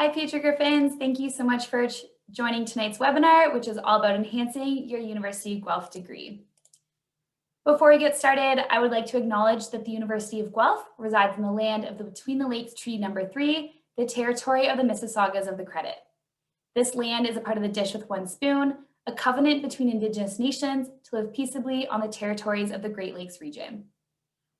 Hi, Future Griffins. Thank you so much for joining tonight's webinar, which is all about enhancing your University of Guelph degree. Before we get started, I would like to acknowledge that the University of Guelph resides in the land of the Between the Lakes Treaty Number 3, the territory of the Mississaugas of the Credit. This land is a part of the Dish with One Spoon, a covenant between Indigenous nations to live peaceably on the territories of the Great Lakes region.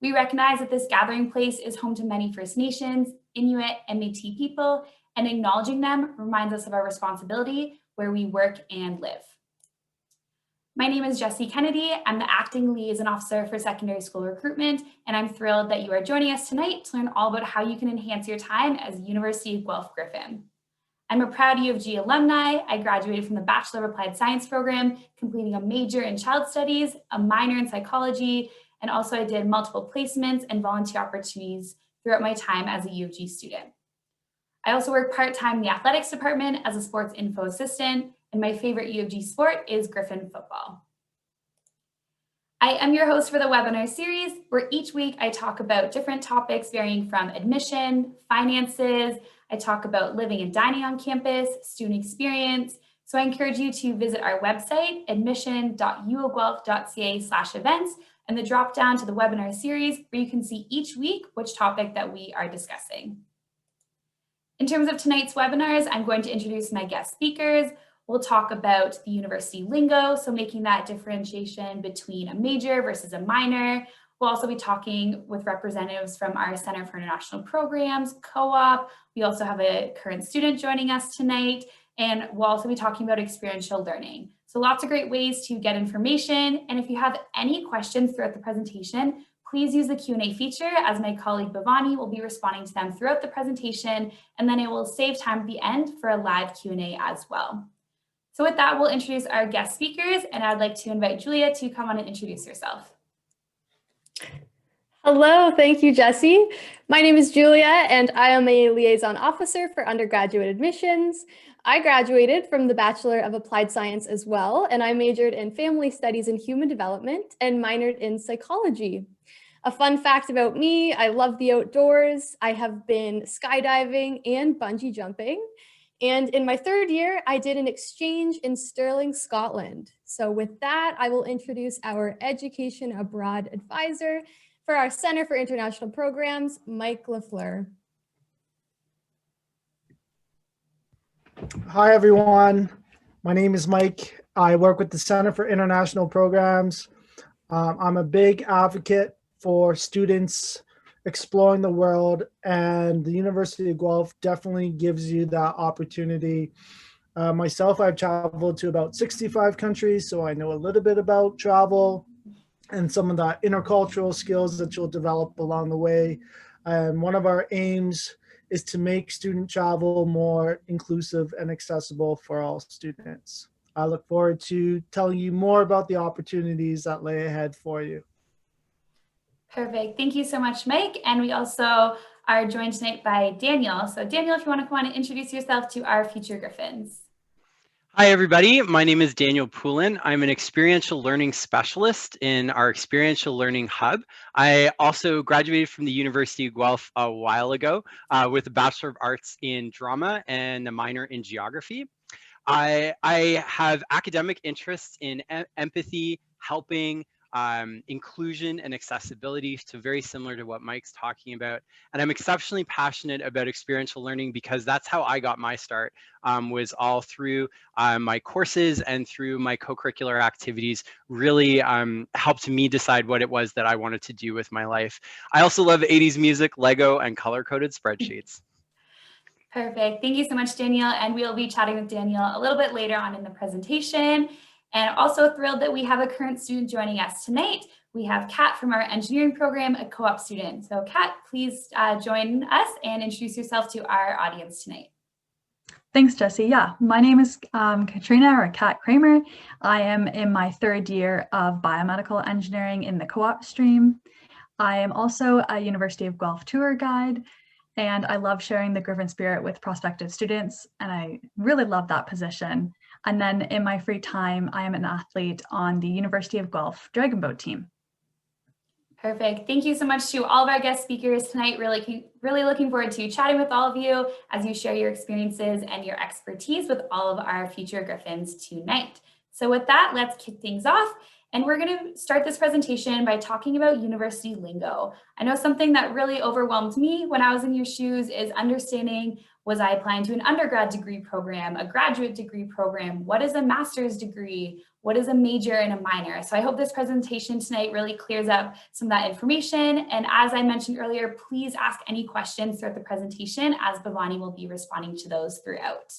We recognize that this gathering place is home to many First Nations, Inuit, and Métis people, and acknowledging them reminds us of our responsibility where we work and live. My name is Jessie Kennedy. I'm the Acting Liaison Officer for Secondary School Recruitment, and I'm thrilled that you are joining us tonight to learn all about how you can enhance your time as a University of Guelph Griffin. I'm a proud U of G alumni. I graduated from the Bachelor of Applied Science program, completing a major in child studies, a minor in psychology, and also I did multiple placements and volunteer opportunities throughout my time as a U of G student. I also work part-time in the athletics department as a sports info assistant, and my favorite U of G sport is Griffin football. I am your host for the webinar series, where each week I talk about different topics varying from admission, finances, I talk about living and dining on campus, student experience. So I encourage you to visit our website, admission.uoguelph.ca/events, and the drop down to the webinar series where you can see each week which topic that we are discussing. In terms of tonight's webinars, I'm going to introduce my guest speakers. We'll talk about the university lingo, so making that differentiation between a major versus a minor. We'll also be talking with representatives from our Center for International Programs, co-op. We also have a current student joining us tonight, and we'll also be talking about experiential learning. So lots of great ways to get information. And if you have any questions throughout the presentation, please use the Q&A feature, as my colleague Bhavani will be responding to them throughout the presentation, and then it will save time at the end for a live Q&A as well. So with that, we'll introduce our guest speakers, and I'd like to invite Julia to come on and introduce herself. Hello, thank you, Jessie. My name is Julia, and I am a liaison officer for undergraduate admissions. I graduated from the Bachelor of Applied Science as well, and I majored in Family Studies and Human Development and minored in Psychology. A fun fact about me, I love the outdoors. I have been skydiving and bungee jumping. And in my third year, I did an exchange in Stirling, Scotland. So with that, I will introduce our Education Abroad Advisor for our Center for International Programs, Mike Lafleur. Hi, everyone. My name is Mike. I work with the Center for International Programs. I'm a big advocate for students exploring the world, and the University of Guelph definitely gives you that opportunity. Myself, I've traveled to about 65 countries, so I know a little bit about travel and some of the intercultural skills that you'll develop along the way. And one of our aims is to make student travel more inclusive and accessible for all students. I look forward to telling you more about the opportunities that lay ahead for you. Perfect. Thank you so much, Mike. And we also are joined tonight by Daniel. So Daniel, if you want to come on and introduce yourself to our future Griffins. Hi, everybody. My name is Daniel Poulin. I'm an experiential learning specialist in our Experiential Learning Hub. I also graduated from the University of Guelph a while ago with a Bachelor of Arts in Drama and a minor in Geography. I have academic interests in empathy, helping, inclusion and accessibility, so very similar to what Mike's talking about. And I'm exceptionally passionate about experiential learning because that's how I got my start, was all through my courses and through my co-curricular activities really helped me decide what it was that I wanted to do with my life. I also love 80s music, Lego, and color-coded spreadsheets. Perfect. Thank you so much, Daniel. And we'll be chatting with Daniel a little bit later on in the presentation. And also thrilled that we have a current student joining us tonight. We have Kat from our engineering program, a co-op student. So Kat, please join us and introduce yourself to our audience tonight. Thanks, Jessie. Yeah, my name is Katrina, or Kat Kramer. I am in my third year of biomedical engineering in the co-op stream. I am also a University of Guelph tour guide, and I love sharing the Griffin spirit with prospective students, and I really love that position. And then in my free time, I am an athlete on the University of Guelph Dragon Boat team. Perfect. Thank you so much to all of our guest speakers tonight. Really looking forward to chatting with all of you as you share your experiences and your expertise with all of our future Griffins tonight. So with that, let's kick things off. And we're going to start this presentation by talking about university lingo. I know something that really overwhelmed me when I was in your shoes is understanding, was I applying to an undergrad degree program, a graduate degree program? What is a master's degree? What is a major and a minor? So I hope this presentation tonight really clears up some of that information. And as I mentioned earlier, please ask any questions throughout the presentation as Bhavani will be responding to those throughout.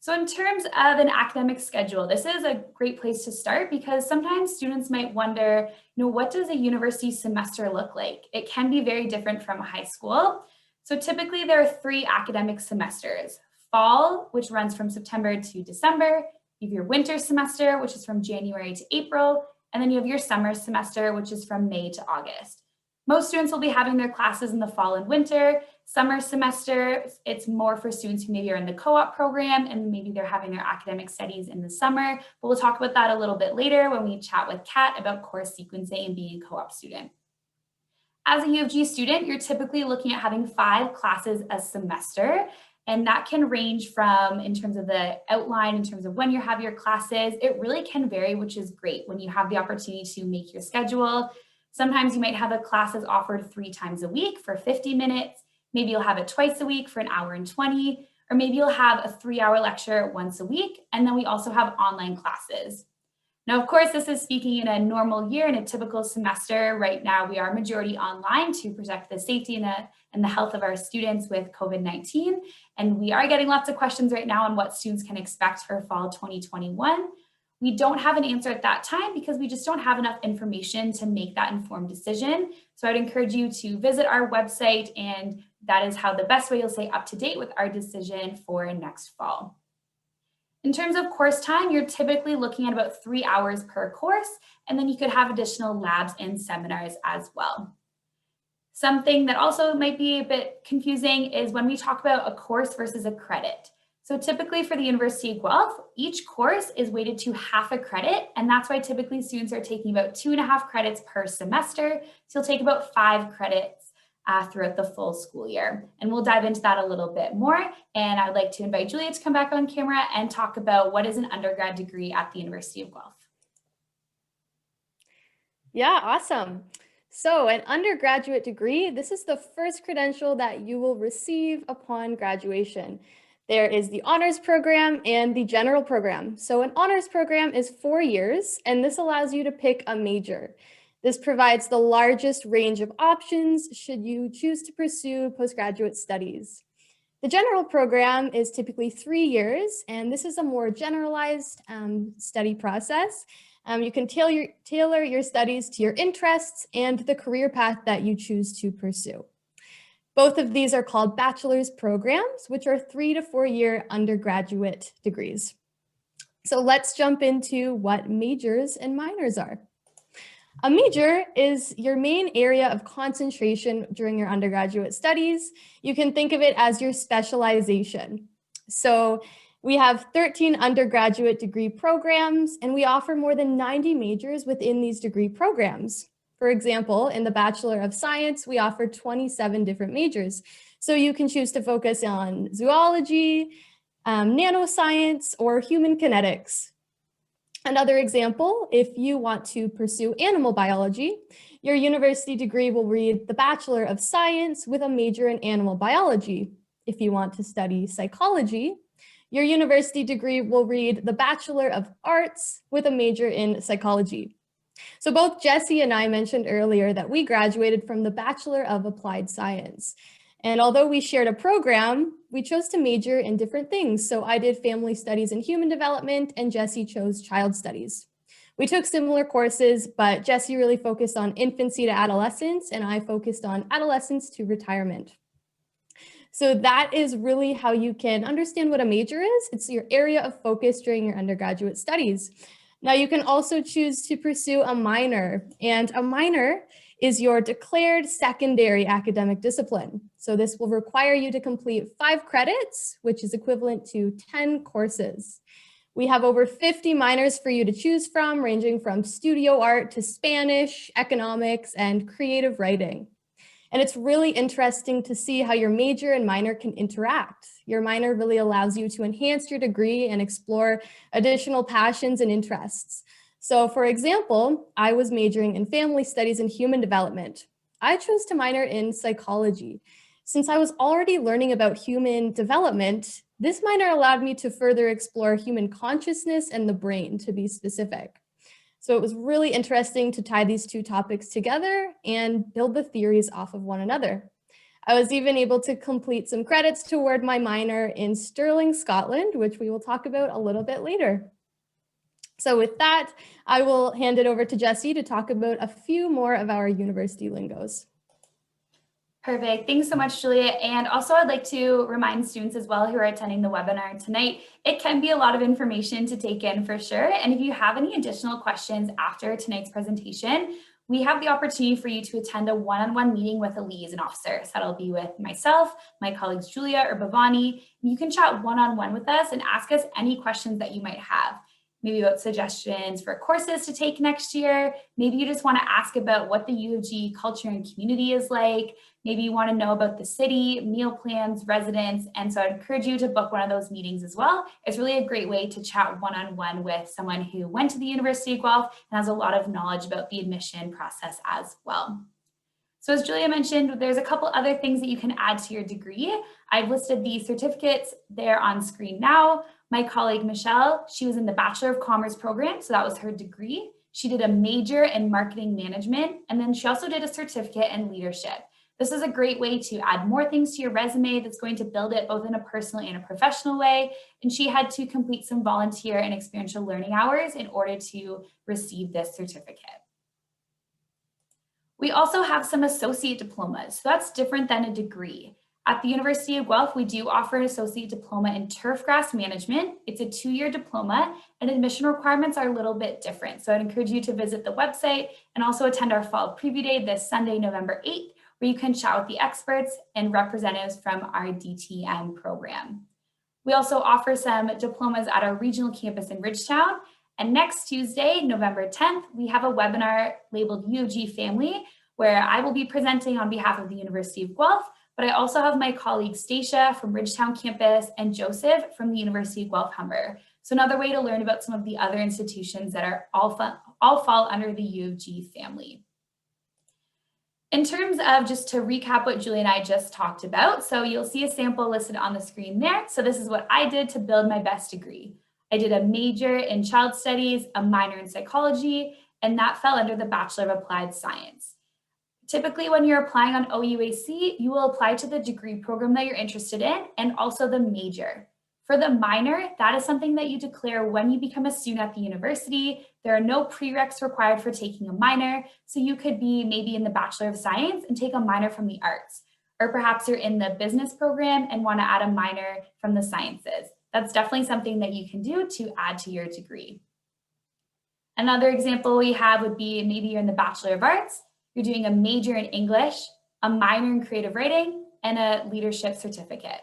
So in terms of an academic schedule, this is a great place to start because sometimes students might wonder, what does a university semester look like? It can be very different from high school. So typically there are 3 academic semesters: fall, which runs from September to December; you have your winter semester, which is from January to April, and then you have your summer semester, which is from May to August. Most students will be having their classes in the fall and winter. Summer semester, it's more for students who maybe are in the co-op program and maybe they're having their academic studies in the summer, but we'll talk about that a little bit later when we chat with Kat about course sequencing and being a co-op student. As a U of G student, you're typically looking at having 5 classes a semester, and that can range from, in terms of the outline, in terms of when you have your classes, it really can vary, which is great when you have the opportunity to make your schedule. Sometimes you might have a classes offered 3 times a week for 50 minutes. Maybe you'll have it twice a week for an hour and 20, or maybe you'll have a 3-hour lecture once a week. And then we also have online classes. Now, of course, this is speaking in a normal year, in a typical semester. Right now, we are majority online to protect the safety and the health of our students with COVID-19. And we are getting lots of questions right now on what students can expect for fall 2021. We don't have an answer at that time because we just don't have enough information to make that informed decision. So I'd encourage you to visit our website, and that is how the best way you'll stay up to date with our decision for next fall. In terms of course time, you're typically looking at about 3 hours per course, and then you could have additional labs and seminars as well. Something that also might be a bit confusing is when we talk about a course versus a credit. So typically for the University of Guelph, each course is weighted to half a credit, and that's why typically students are taking about 2.5 credits per semester. So you'll take about 5 credits throughout the full school year. And we'll dive into that a little bit more. And I would like to invite Julia to come back on camera and talk about what is an undergrad degree at the University of Guelph. Yeah, awesome. So an undergraduate degree, this is the first credential that you will receive upon graduation. There is the honors program and the general program. So an honors program is 4 years, and this allows you to pick a major. This provides the largest range of options should you choose to pursue postgraduate studies. The general program is typically 3 years, and this is a more generalized study process. You can tailor your studies to your interests and the career path that you choose to pursue. Both of these are called bachelor's programs, which are 3 to 4 year undergraduate degrees. So let's jump into what majors and minors are. A major is your main area of concentration during your undergraduate studies. You can think of it as your specialization. So we have 13 undergraduate degree programs, and we offer more than 90 majors within these degree programs. For example, in the Bachelor of Science, we offer 27 different majors. So you can choose to focus on zoology, nanoscience, or human kinetics. Another example, if you want to pursue animal biology, your university degree will read the Bachelor of Science with a major in animal biology. If you want to study psychology, your university degree will read the Bachelor of Arts with a major in psychology. So both Jesse and I mentioned earlier that we graduated from the Bachelor of Applied Science. And although we shared a program, we chose to major in different things. So I did family studies and human development, and Jesse chose child studies. We took similar courses, but Jesse really focused on infancy to adolescence, and I focused on adolescence to retirement. So that is really how you can understand what a major is. It's your area of focus during your undergraduate studies. Now you can also choose to pursue a minor, and a minor is your declared secondary academic discipline. So this will require you to complete 5 credits, which is equivalent to 10 courses. We have over 50 minors for you to choose from, ranging from studio art to Spanish, economics, and creative writing. And it's really interesting to see how your major and minor can interact. Your minor really allows you to enhance your degree and explore additional passions and interests. So for example, I was majoring in family studies and human development. I chose to minor in psychology. Since I was already learning about human development, this minor allowed me to further explore human consciousness and the brain, to be specific. So it was really interesting to tie these two topics together and build the theories off of one another. I was even able to complete some credits toward my minor in Stirling, Scotland, which we will talk about a little bit later. So with that, I will hand it over to Jessie to talk about a few more of our university lingos. Perfect. Thanks so much, Julia. And also I'd like to remind students as well who are attending the webinar tonight, it can be a lot of information to take in for sure. And if you have any additional questions after tonight's presentation, we have the opportunity for you to attend a one-on-one meeting with a liaison officer. So that'll be with myself, my colleagues, Julia or Bhavani. You can chat one-on-one with us and ask us any questions that you might have. Maybe about suggestions for courses to take next year. Maybe you just want to ask about what the U of G culture and community is like. Maybe you want to know about the city, meal plans, residents. And so I'd encourage you to book one of those meetings as well. It's really a great way to chat one-on-one with someone who went to the University of Guelph and has a lot of knowledge about the admission process as well. So as Julia mentioned, there's a couple other things that you can add to your degree. I've listed the certificates there on screen now. My colleague, Michelle, she was in the Bachelor of Commerce program, so that was her degree. She did a major in marketing management, and then she also did a certificate in leadership. This is a great way to add more things to your resume that's going to build it both in a personal and a professional way. And she had to complete some volunteer and experiential learning hours in order to receive this certificate. We also have some associate diplomas, so that's different than a degree. At the University of Guelph, we do offer an associate diploma in turfgrass management. It's a 2-year diploma and admission requirements are a little bit different. So I'd encourage you to visit the website and also attend our fall preview day this Sunday, November 8th, where you can chat with the experts and representatives from our DTM program. We also offer some diplomas at our regional campus in Ridgetown. And next Tuesday, November 10th, we have a webinar labeled U of G Family, where I will be presenting on behalf of the University of Guelph, but I also have my colleagues Stacia from Ridgetown campus and Joseph from the University of Guelph Humber. So another way to learn about some of the other institutions that are all fall under the U of G family. In terms of, just to recap what Julie and I just talked about, so you'll see a sample listed on the screen there. So this is what I did to build my best degree. I did a major in child studies, a minor in psychology, and that fell under the Bachelor of Applied Science. Typically, when you're applying on OUAC, you will apply to the degree program that you're interested in and also the major. For the minor, that is something that you declare when you become a student at the university. There are no prereqs required for taking a minor, so you could be maybe in the Bachelor of Science and take a minor from the arts. Or perhaps you're in the business program and want to add a minor from the sciences. That's definitely something that you can do to add to your degree. Another example we have would be maybe you're in the Bachelor of Arts. You're doing a major in English, a minor in creative writing, and a leadership certificate.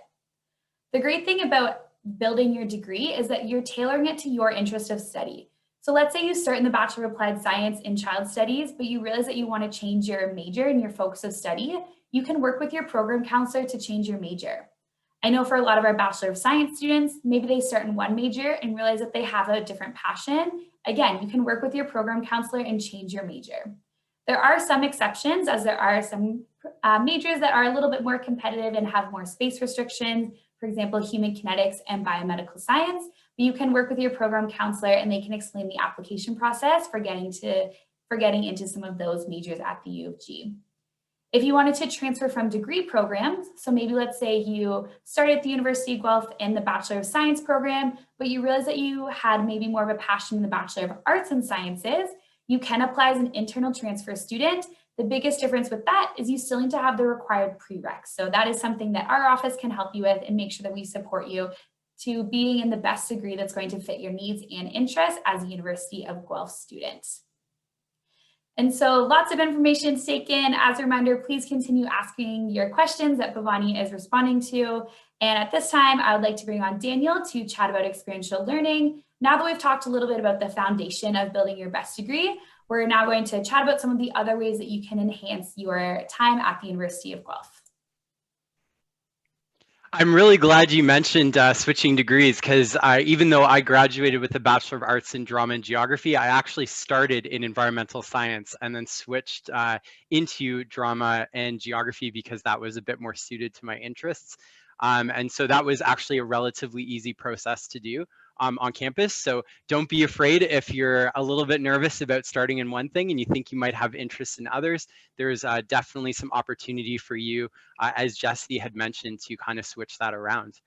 The great thing about building your degree is that you're tailoring it to your interest of study. So let's say you start in the Bachelor of Applied Science in child studies, but you realize that you want to change your major and your focus of study. You can work with your program counselor to change your major. I know for a lot of our Bachelor of Science students, maybe they start in one major and realize that they have a different passion. Again, you can work with your program counselor and change your major. There are some exceptions, as there are some majors that are a little bit more competitive and have more space restrictions, for example, human kinetics and biomedical science. But you can work with your program counselor and they can explain the application process for getting into some of those majors at the U of G. If you wanted to transfer from degree programs, so maybe let's say you started at the University of Guelph in the Bachelor of Science program, but you realized that you had maybe more of a passion in the Bachelor of Arts and Sciences, you can apply as an internal transfer student. The biggest difference with that is you still need to have the required prereqs. So that is something that our office can help you with and make sure that we support you to being in the best degree that's going to fit your needs and interests as a University of Guelph student. And so lots of information to take in. As a reminder, please continue asking your questions that Bhavani is responding to. And at this time, I would like to bring on Daniel to chat about experiential learning. Now that we've talked a little bit about the foundation of building your best degree, we're now going to chat about some of the other ways that you can enhance your time at the University of Guelph. I'm really glad you mentioned switching degrees, because even though I graduated with a Bachelor of Arts in Drama and Geography, I actually started in environmental science and then switched into drama and geography because that was a bit more suited to my interests. And so that was actually a relatively easy process to do on campus. So don't be afraid if you're a little bit nervous about starting in one thing and you think you might have interests in others. There's definitely some opportunity for you, as Jessie had mentioned, to kind of switch that around.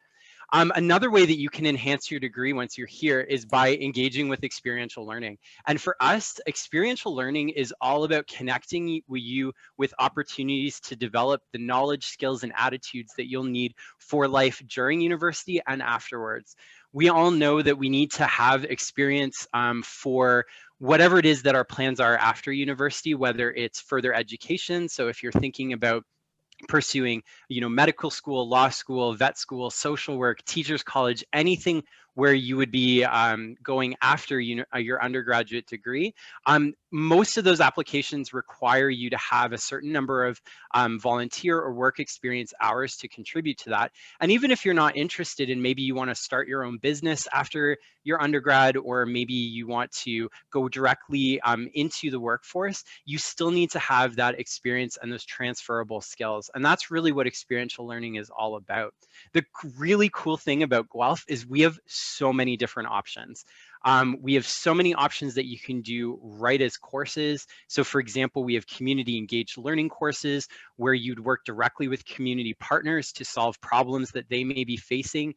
Another way that you can enhance your degree once you're here is by engaging with experiential learning. And for us, experiential learning is all about connecting you with opportunities to develop the knowledge, skills, and attitudes that you'll need for life during university and afterwards. We all know that we need to have experience for whatever it is that our plans are after university, whether it's further education. So if you're thinking about pursuing, medical school, law school, vet school, social work, teachers college, anything where you would be going after your undergraduate degree. Most of those applications require you to have a certain number of volunteer or work experience hours to contribute to that. And even if you're not interested and maybe you want to start your own business after your undergrad, or maybe you want to go directly into the workforce, you still need to have that experience and those transferable skills. And that's really what experiential learning is all about. The really cool thing about Guelph is we have so many different options. We have so many options that you can do right as courses. So for example, we have community engaged learning courses where you'd work directly with community partners to solve problems that they may be facing.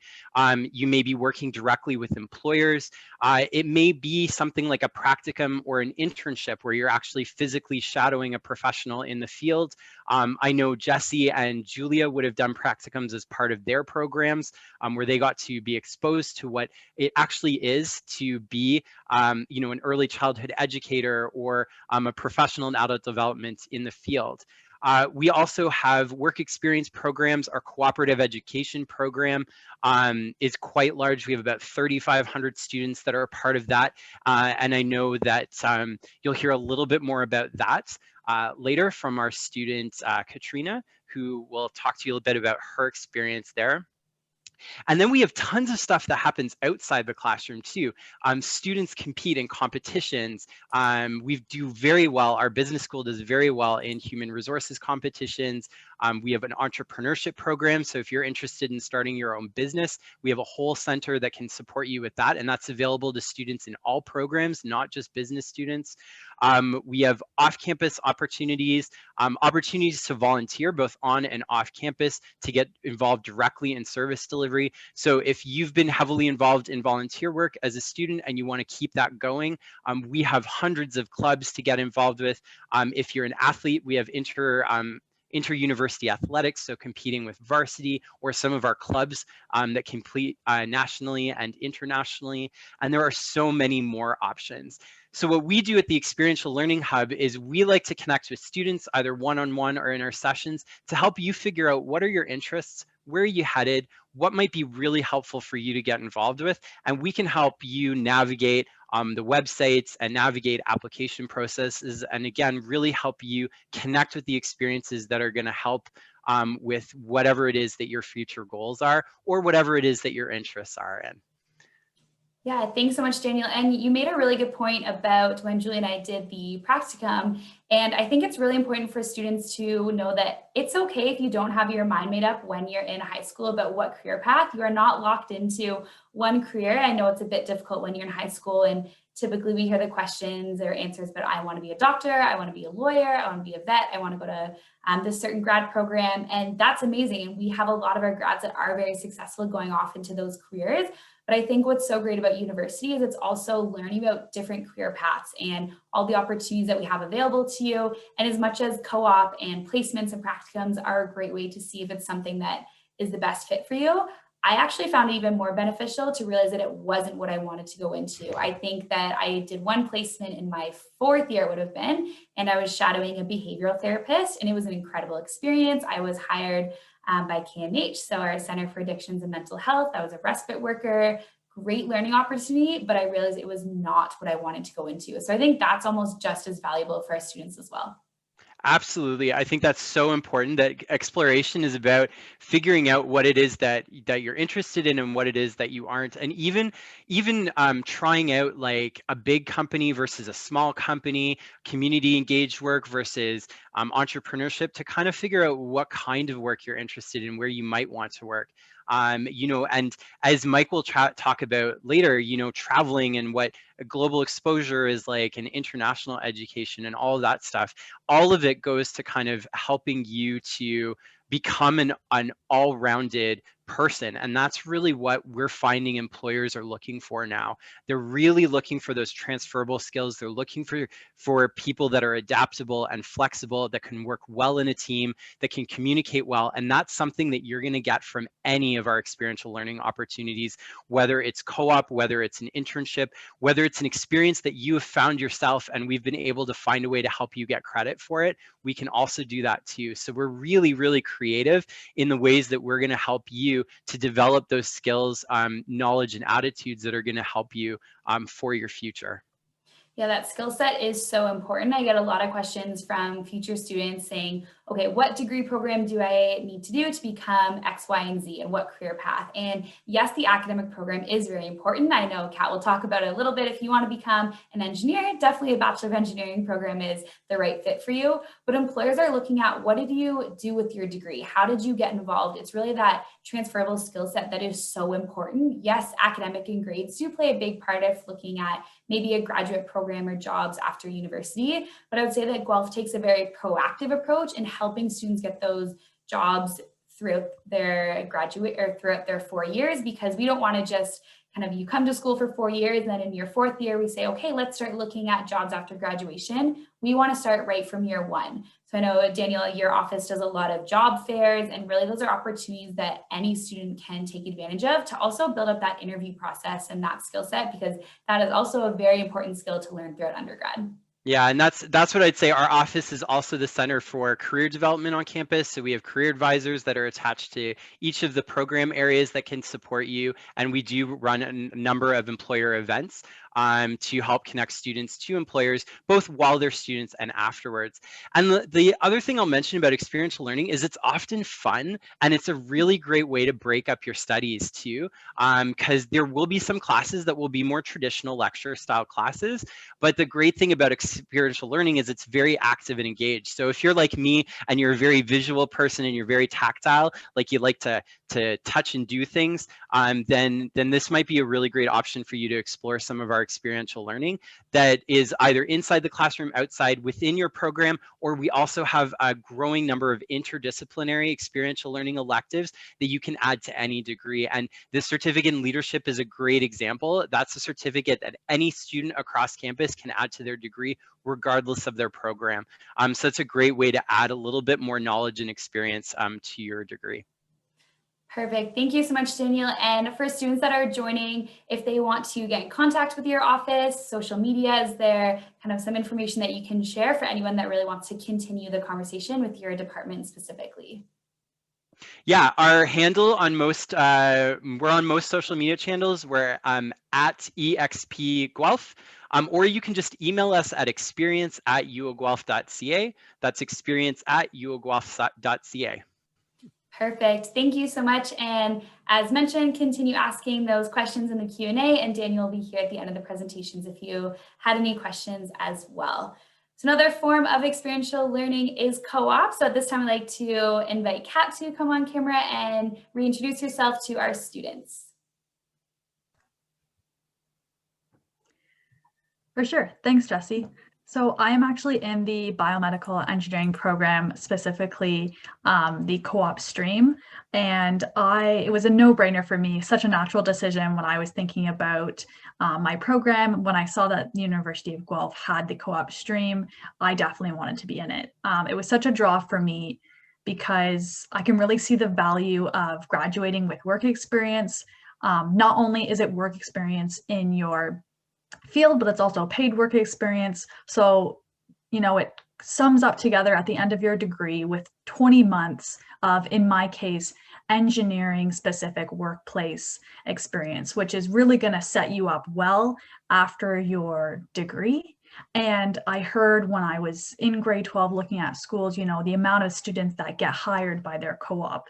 You may be working directly with employers. It may be something like a practicum or an internship where you're actually physically shadowing a professional in the field. I know Jessie and Julia would have done practicums as part of their programs where they got to be exposed to what it actually is to be, an early childhood educator or a professional in adult development in the field. We also have work experience programs. Our cooperative education program is quite large. We have about 3,500 students that are a part of that. And I know that you'll hear a little bit more about that later from our student, Katrina, who will talk to you a little bit about her experience there. And then we have tons of stuff that happens outside the classroom too. Students compete in competitions. We do very well. Our business school does very well in human resources competitions. We have an entrepreneurship program. So if you're interested in starting your own business, we have a whole center that can support you with that. And that's available to students in all programs, not just business students. We have off-campus opportunities, opportunities to volunteer both on and off campus to get involved directly in service delivery. So if you've been heavily involved in volunteer work as a student and you want to keep that going, we have hundreds of clubs to get involved with. If you're an athlete, we have inter-university athletics, so competing with varsity, or some of our clubs that compete nationally and internationally. And there are so many more options. So what we do at the Experiential Learning Hub is we like to connect with students either one-on-one or in our sessions to help you figure out what are your interests, where are you headed, what might be really helpful for you to get involved with, and we can help you navigate the websites and navigate application processes, and again, really help you connect with the experiences that are going to help with whatever it is that your future goals are or whatever it is that your interests are in. Yeah, thanks so much, Daniel. And you made a really good point about when Julie and I did the practicum. And I think it's really important for students to know that it's okay if you don't have your mind made up when you're in high school about what career path. You are not locked into one career. I know it's a bit difficult when you're in high school, and typically we hear the questions or answers, but I want to be a doctor, I want to be a lawyer, I want to be a vet, I want to go to this certain grad program. And that's amazing. And we have a lot of our grads that are very successful going off into those careers. But I think what's so great about university is it's also learning about different career paths and all the opportunities that we have available to you. And as much as co-op and placements and practicums are a great way to see if it's something that is the best fit for you, I actually found it even more beneficial to realize that it wasn't what I wanted to go into. I think that I did one placement in my 4th year, it would have been, and I was shadowing a behavioral therapist, and it was an incredible experience. I was hired by KNH, so our Center for Addictions and Mental Health. I was a respite worker, great learning opportunity, but I realized it was not what I wanted to go into. So I think that's almost just as valuable for our students as well. Absolutely. I think that's so important, that exploration is about figuring out what it is that you're interested in and what it is that you aren't. And even trying out like a big company versus a small company, community engaged work versus entrepreneurship, to kind of figure out what kind of work you're interested in, where you might want to work. And as Mike will talk about later, traveling and what a global exposure is like, and international education and all of that stuff, all of it goes to kind of helping you to become an all-rounded person. And that's really what we're finding employers are looking for now. They're really looking for those transferable skills. They're looking for people that are adaptable and flexible, that can work well in a team, that can communicate well. And that's something that you're going to get from any of our experiential learning opportunities, whether it's co-op, whether it's an internship, whether it's an experience that you have found yourself and we've been able to find a way to help you get credit for it. We can also do that too. So we're really, really creative in the ways that we're going to help you to develop those skills, knowledge, and attitudes that are going to help you for your future. Yeah, that skill set is so important. I get a lot of questions from future students saying, okay, what degree program do I need to do to become X, Y, and Z, and what career path? And yes, the academic program is very important. I know Kat will talk about it a little bit. If you want to become an engineer, definitely a Bachelor of Engineering program is the right fit for you. But employers are looking at, what did you do with your degree? How did you get involved? It's really that transferable skill set that is so important. Yes, academic and grades do play a big part of looking at maybe a graduate program or jobs after university. But I would say that Guelph takes a very proactive approach in helping students get those jobs throughout their graduate or throughout their 4 years, because we don't want to just kind of, you come to school for 4 years, and then in your 4th year, we say, okay, let's start looking at jobs after graduation. We want to start right from year 1. So I know, Daniel, your office does a lot of job fairs, and really those are opportunities that any student can take advantage of to also build up that interview process and that skill set, because that is also a very important skill to learn throughout undergrad. Yeah, and that's what I'd say. Our office is also the center for career development on campus. So we have career advisors that are attached to each of the program areas that can support you. And we do run a number of employer events to help connect students to employers, both while they're students and afterwards. And the other thing I'll mention about experiential learning is it's often fun, and it's a really great way to break up your studies too, because there will be some classes that will be more traditional lecture style classes. But the great thing about experiential learning is it's very active and engaged. So if you're like me and you're a very visual person and you're very tactile, like you like to touch and do things, then this might be a really great option for you to explore some of our experiential learning that is either inside the classroom, outside, within your program, or we also have a growing number of interdisciplinary experiential learning electives that you can add to any degree. And the certificate in leadership is a great example. That's a certificate that any student across campus can add to their degree, regardless of their program. So it's a great way to add a little bit more knowledge and experience to your degree. Perfect. Thank you so much, Daniel. And for students that are joining, if they want to get in contact with your office, social media, is there kind of some information that you can share for anyone that really wants to continue the conversation with your department specifically? Yeah, our handle on most, we're on most social media channels. We're at EXP Guelph, or you can just email us at experience@uoguelph.ca. That's experience@uoguelph.ca. Perfect. Thank you so much. And as mentioned, continue asking those questions in the Q&A, and Daniel will be here at the end of the presentations if you had any questions as well. So another form of experiential learning is co-op. So at this time, I'd like to invite Kat to come on camera and reintroduce yourself to our students. For sure. Thanks, Jessie. So I am actually in the biomedical engineering program, specifically the co-op stream. And it was a no-brainer for me, such a natural decision when I was thinking about my program. When I saw that the University of Guelph had the co-op stream, I definitely wanted to be in it. It was such a draw for me because I can really see the value of graduating with work experience. Not only is it work experience in your field, but it's also paid work experience. So, it sums up together at the end of your degree with 20 months of, in my case, engineering specific workplace experience, which is really going to set you up well after your degree. And I heard when I was in grade 12 looking at schools, you know, the amount of students that get hired by their co-op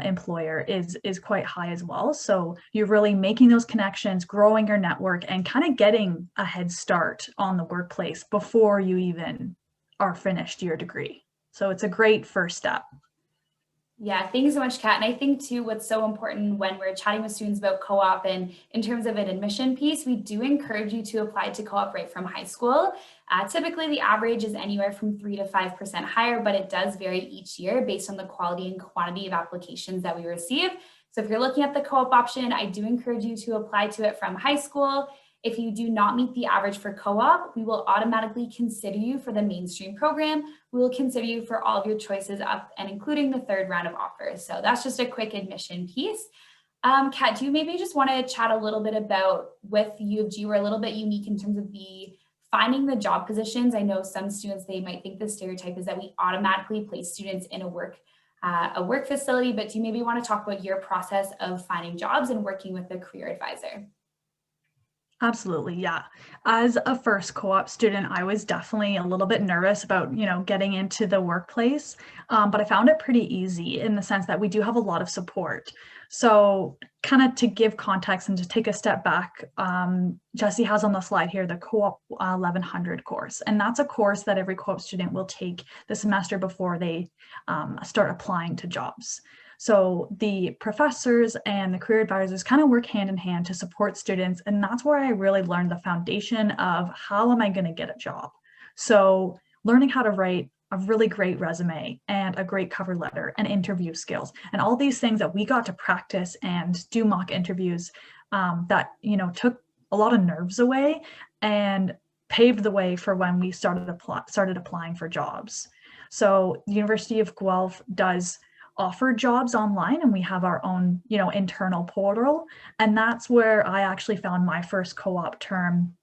employer is quite high as well. So you're really making those connections, growing your network, and kind of getting a head start on the workplace before you even are finished your degree. So it's a great first step. Yeah, thank you so much, Kat. And I think too, what's so important when we're chatting with students about co-op and in terms of an admission piece, we do encourage you to apply to co-op right from high school. Typically, the average is anywhere from 3 to 5% higher, but it does vary each year based on the quality and quantity of applications that we receive. So if you're looking at the co-op option, I do encourage you to apply to it from high school. If you do not meet the average for co-op, we will automatically consider you for the mainstream program. We will consider you for all of your choices up and including the third round of offers. So that's just a quick admission piece. Kat, do you maybe just want to chat a little bit about with U of G, we're a little bit unique in terms of the finding the job positions. I know some students, they might think the stereotype is that we automatically place students in a work facility, but do you maybe want to talk about your process of finding jobs and working with a career advisor? Absolutely, yeah. As a first co-op student, I was definitely a little bit nervous about, you know, getting into the workplace, but I found it pretty easy in the sense that we do have a lot of support. So kind of to give context and to take a step back, Jesse has on the slide here the Co-op 1100 course, and that's a course that every co-op student will take the semester before they start applying to jobs. So the professors and the career advisors kind of work hand in hand to support students. And that's where I really learned the foundation of how am I going to get a job? So learning how to write a really great resume and a great cover letter and interview skills and all these things that we got to practice and do mock interviews that, you know, took a lot of nerves away and paved the way for when we started applying for jobs. So the University of Guelph does offer jobs online, and we have our own, you know, internal portal. And that's where I actually found my first co-op term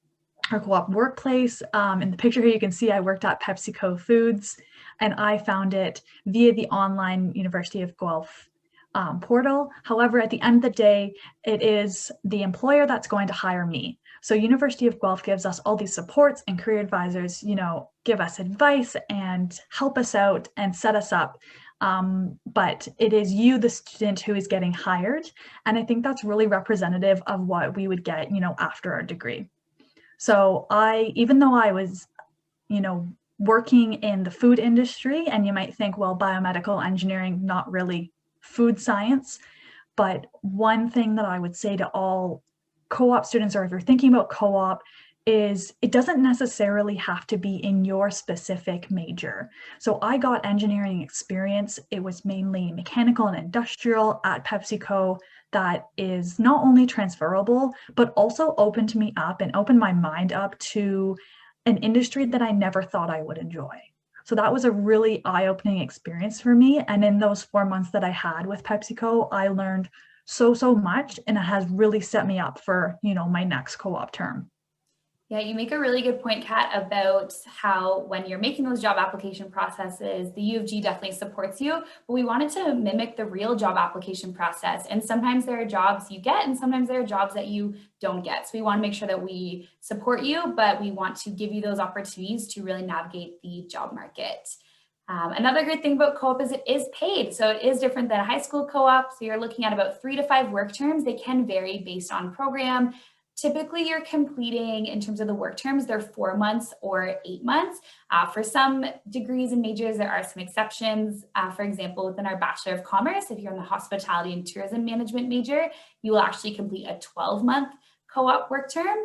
or co-op workplace. In the picture here, you can see I worked at PepsiCo Foods, and I found it via the online University of Guelph portal. However, at the end of the day, it is the employer that's going to hire me. So University of Guelph gives us all these supports, and career advisors, you know, give us advice and help us out and set us up. But it is you, the student, who is getting hired. And I think that's really representative of what we would get, you know, after our degree. So even though I was, you know, working in the food industry, and you might think, well, biomedical engineering, not really food science. But one thing that I would say to all co-op students, or if you're thinking about co-op, is it doesn't necessarily have to be in your specific major. So I got engineering experience. It was mainly mechanical and industrial at PepsiCo that is not only transferable, but also opened me up and opened my mind up to an industry that I never thought I would enjoy. So that was a really eye-opening experience for me. And in those 4 months that I had with PepsiCo, I learned so much, and it has really set me up for, you know, my next co-op term. Yeah, you make a really good point, Kat, about how when you're making those job application processes, the U of G definitely supports you, but we wanted to mimic the real job application process. And sometimes there are jobs you get, and sometimes there are jobs that you don't get. So we want to make sure that we support you, but we want to give you those opportunities to really navigate the job market. Another great thing about co-op is it is paid. So it is different than a high school co-op. So you're looking at about 3 to 5 work terms. They can vary based on program. Typically, you're completing, in terms of the work terms, they're 4 months or 8 months. For some degrees and majors, there are some exceptions. For example, within our Bachelor of Commerce, if you're in the Hospitality and Tourism Management major, you will actually complete a 12-month co-op work term.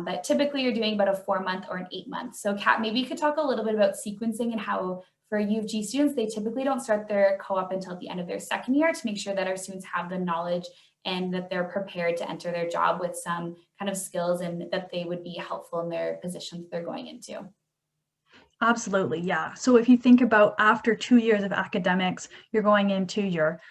But typically, you're doing about a 4-month or an 8-month. So Kat, maybe you could talk a little bit about sequencing and how for U of G students, they typically don't start their co-op until the end of their second year to make sure that our students have the knowledge and that they're prepared to enter their job with some kind of skills and that they would be helpful in their positions they're going into. Absolutely, yeah. So if you think about after 2 years of academics, you're going into your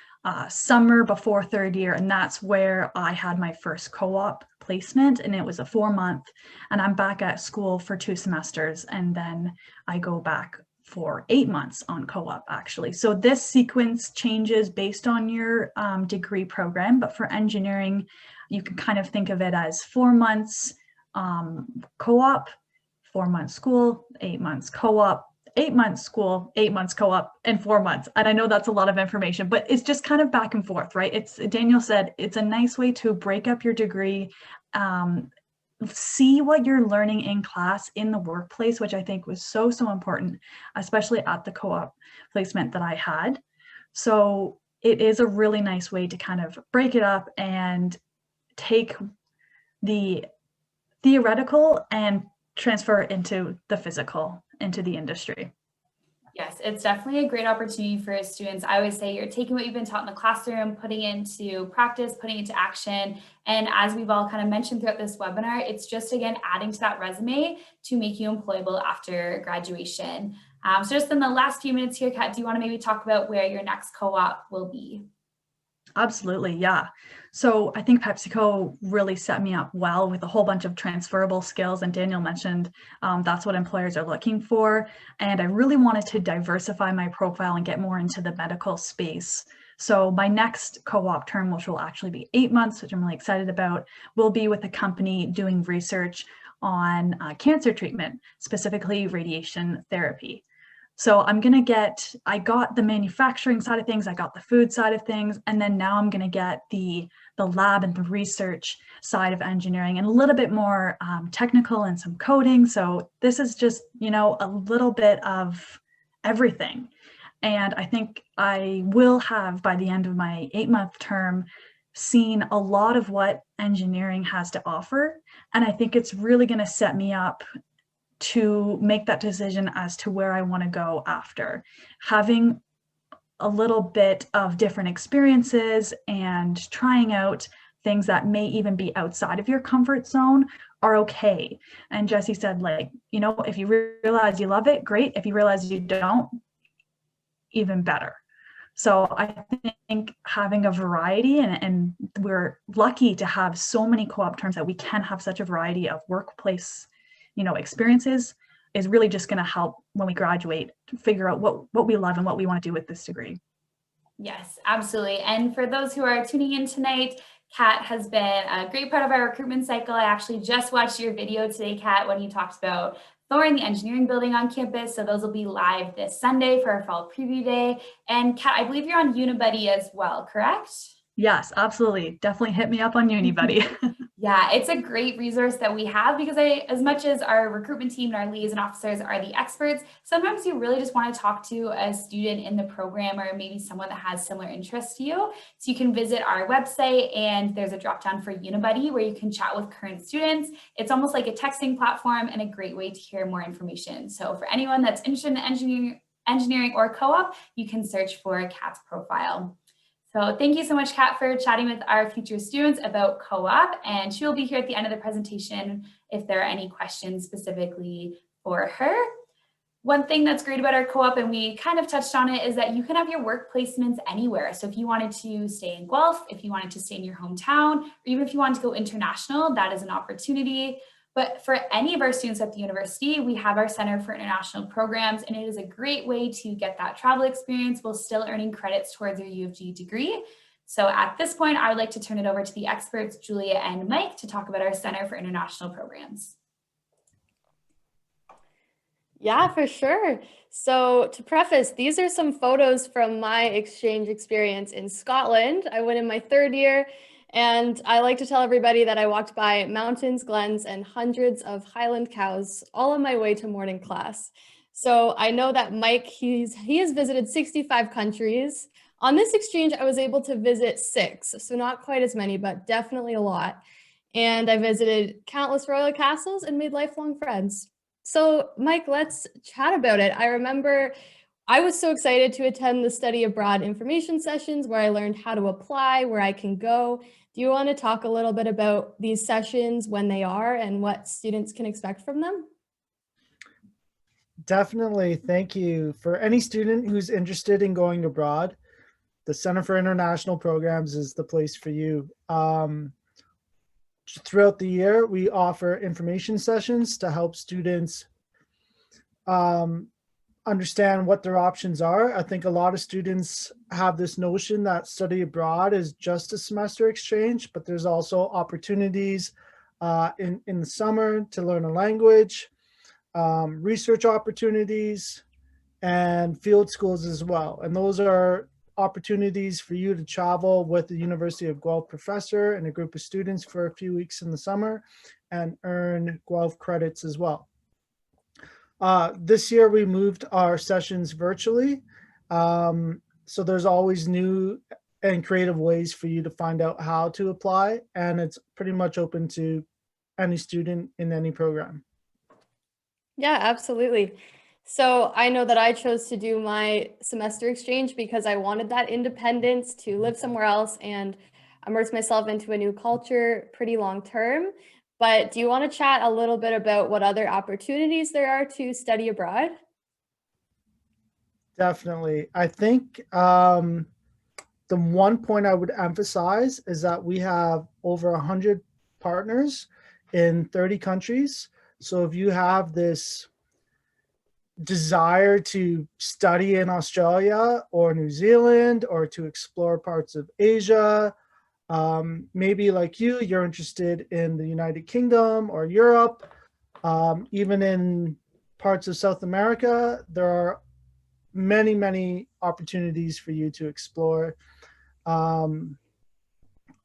summer before third year, and that's where I had my first co-op placement, and it was a 4-month, and I'm back at school for 2 semesters, and then I go back for 8 months on co-op actually. So this sequence changes based on your degree program, but for engineering, you can kind of think of it as 4 months co-op, 4 months school, 8 months co-op, 8 months school, 8 months co-op, and 4 months. And I know that's a lot of information, but it's just kind of back and forth, right? It's, Daniel said, it's a nice way to break up your degree, see what you're learning in class in the workplace, which I think was so important, especially at the co-op placement that I had. So it is a really nice way to kind of break it up and take the theoretical and transfer it into the physical, into the industry. Yes, it's definitely a great opportunity for students. I always say you're taking what you've been taught in the classroom, putting it into practice, putting it into action. And as we've all kind of mentioned throughout this webinar, it's just, again, adding to that resume to make you employable after graduation. So just in the last few minutes here, Kat, do you want to maybe talk about where your next co-op will be? Absolutely, yeah. So I think PepsiCo really set me up well with a whole bunch of transferable skills, and Daniel mentioned that's what employers are looking for. And I really wanted to diversify my profile and get more into the medical space. So my next co-op term, which will actually be 8 months, which I'm really excited about, will be with a company doing research on cancer treatment, specifically radiation therapy. So I got the manufacturing side of things, I got the food side of things, and then now I'm going to get the lab and the research side of engineering, and a little bit more technical and some coding. So this is just, a little bit of everything. And I think I will have, by the end of my 8-month term, seen a lot of what engineering has to offer. And I think it's really going to set me up to make that decision as to where I want to go after. Having a little bit of different experiences and trying out things that may even be outside of your comfort zone are okay. And Jesse said, if you realize you love it, great. If you realize you don't, even better. So I think having a variety, and we're lucky to have so many co-op terms that we can have such a variety of workplace experiences, is really just going to help when we graduate to figure out what we love and what we want to do with this degree. Yes, absolutely. And for those who are tuning in tonight, Kat has been a great part of our recruitment cycle. I actually just watched your video today, Kat, when you talked about Thorne, the engineering building on campus. So those will be live this Sunday for our fall preview day. And Kat, I believe you're on Unibuddy as well, correct? Yes, absolutely. Definitely hit me up on Unibuddy. Yeah, it's a great resource that we have, because as much as our recruitment team and our liaison officers are the experts, sometimes you really just want to talk to a student in the program, or maybe someone that has similar interests to you. So you can visit our website, and there's a drop down for Unibuddy where you can chat with current students. It's almost like a texting platform and a great way to hear more information. So for anyone that's interested in engineering or co-op, you can search for Kat's profile. So thank you so much, Kat, for chatting with our future students about co-op, and she will be here at the end of the presentation if there are any questions specifically for her. One thing that's great about our co-op, and we kind of touched on it, is that you can have your work placements anywhere. So if you wanted to stay in Guelph, if you wanted to stay in your hometown, or even if you wanted to go international, that is an opportunity. But for any of our students at the university, we have our Center for International Programs, and it is a great way to get that travel experience while still earning credits towards your U of G degree. So at this point, I would like to turn it over to the experts, Julia and Mike, to talk about our Center for International Programs. Yeah, for sure. So to preface, these are some photos from my exchange experience in Scotland. I went in my 3rd year. And I like to tell everybody that I walked by mountains, glens, and hundreds of Highland cows all on my way to morning class. So I know that Mike, he has visited 65 countries. On this exchange, I was able to visit 6, so not quite as many, but definitely a lot. And I visited countless royal castles and made lifelong friends. So Mike, let's chat about it. I remember I was so excited to attend the study abroad information sessions where I learned how to apply, where I can go. Do you want to talk a little bit about these sessions, when they are, and what students can expect from them? Definitely. Thank you. For any student who's interested in going abroad, the Center for International Programs is the place for you. Throughout the year, we offer information sessions to help students understand what their options are. I think a lot of students have this notion that study abroad is just a semester exchange, but there's also opportunities in the summer to learn a language, research opportunities, and field schools as well. And those are opportunities for you to travel with the University of Guelph professor and a group of students for a few weeks in the summer and earn Guelph credits as well. This year we moved our sessions virtually. So there's always new and creative ways for you to find out how to apply, and it's pretty much open to any student in any program. Yeah, absolutely. So I know that I chose to do my semester exchange because I wanted that independence to live somewhere else and immerse myself into a new culture pretty long term. But do you want to chat a little bit about what other opportunities there are to study abroad? Definitely. I think the one point I would emphasize is that we have over 100 partners in 30 countries. So if you have this desire to study in Australia or New Zealand or to explore parts of Asia, maybe like you're interested in the United Kingdom or Europe, even in parts of South America, there are many, many opportunities for you to explore.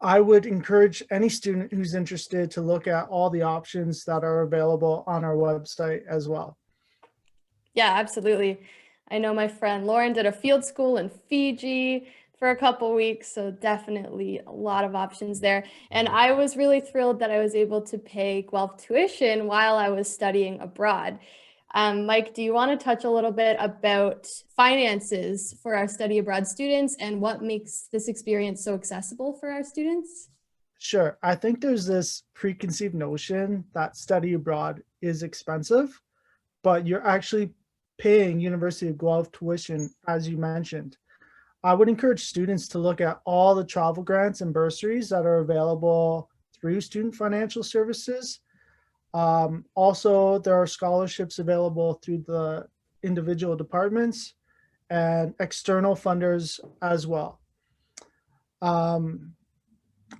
I would encourage any student who's interested to look at all the options that are available on our website as well. Yeah, absolutely. I know my friend Lauren did a field school in Fiji for a couple weeks, so definitely a lot of options there. And I was really thrilled that I was able to pay Guelph tuition while I was studying abroad. Mike, do you want to touch a little bit about finances for our study abroad students and what makes this experience so accessible for our students? Sure. I think there's this preconceived notion that study abroad is expensive, but you're actually paying University of Guelph tuition, as you mentioned. I would encourage students to look at all the travel grants and bursaries that are available through Student Financial Services. Also, there are scholarships available through the individual departments and external funders as well.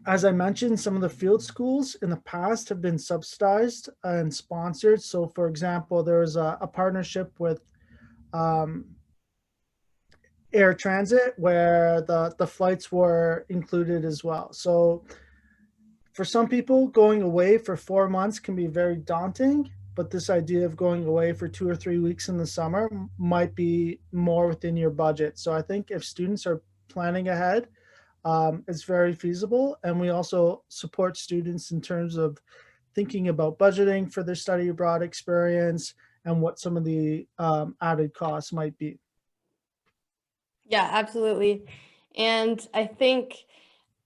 As I mentioned, some of the field schools in the past have been subsidized and sponsored. So for example, there was a partnership with Air Transit where the flights were included as well. So for some people, going away for 4 months can be very daunting, but this idea of going away for 2 or 3 weeks in the summer might be more within your budget. So I think if students are planning ahead, it's very feasible. And we also support students in terms of thinking about budgeting for their study abroad experience and what some of the added costs might be. Yeah, absolutely. And I think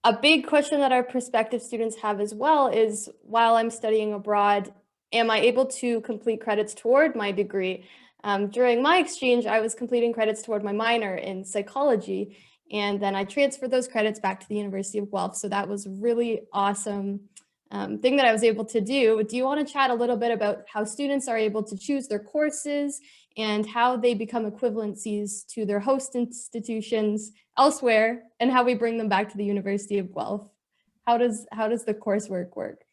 a big question that our prospective students have as well is, while I'm studying abroad, am I able to complete credits toward my degree? During my exchange, I was completing credits toward my minor in psychology, and then I transferred those credits back to the University of Guelph. So that was a really awesome thing that I was able to do. Do you want to chat a little bit about how students are able to choose their courses and how they become equivalencies to their host institutions elsewhere, and how we bring them back to the University of Guelph? How does the coursework work?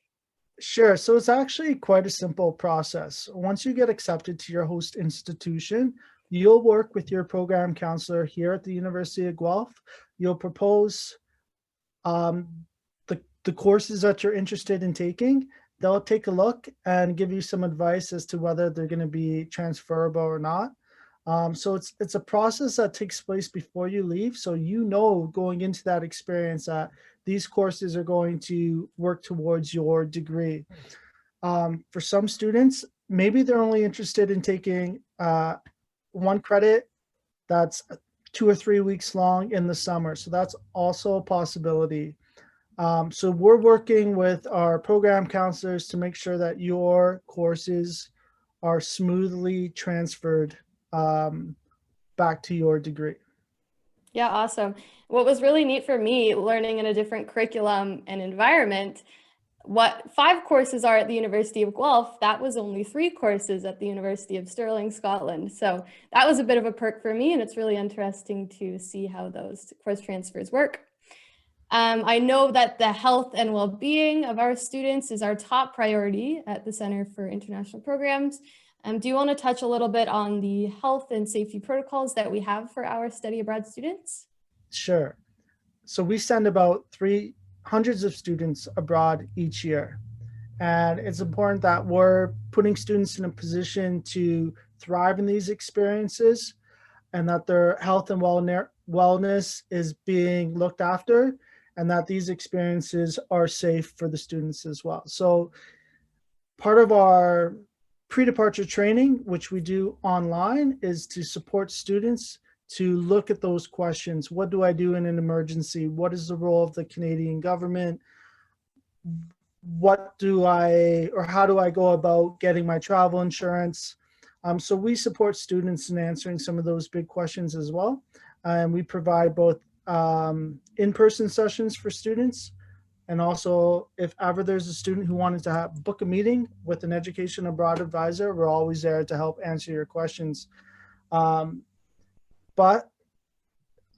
Sure. So it's actually quite a simple process. Once you get accepted to your host institution, you'll work with your program counselor here at the University of Guelph. You'll propose the courses that you're interested in taking. They'll take a look and give you some advice as to whether they're going to be transferable or not. So it's a process that takes place before you leave. So you know going into that experience that these courses are going to work towards your degree. For some students, maybe they're only interested in taking one credit that's 2 or 3 weeks long in the summer. So that's also a possibility. So we're working with our program counselors to make sure that your courses are smoothly transferred back to your degree. Yeah, awesome. What was really neat for me learning in a different curriculum and environment, what 5 courses are at the University of Guelph, that was only 3 courses at the University of Stirling, Scotland. So that was a bit of a perk for me, and it's really interesting to see how those course transfers work. I know that the health and well-being of our students is our top priority at the Center for International Programs. Do you want to touch a little bit on the health and safety protocols that we have for our study abroad students? Sure. So we send about hundreds of students abroad each year. And it's important that we're putting students in a position to thrive in these experiences and that their health and wellness is being looked after and that these experiences are safe for the students as well. So part of our pre-departure training, which we do online, is to support students to look at those questions. What do I do in an emergency? What is the role of the Canadian government? How do I go about getting my travel insurance? So we support students in answering some of those big questions as well. And we provide both in-person sessions for students. And also, if ever there's a student who wanted to book a meeting with an education abroad advisor, we're always there to help answer your questions. But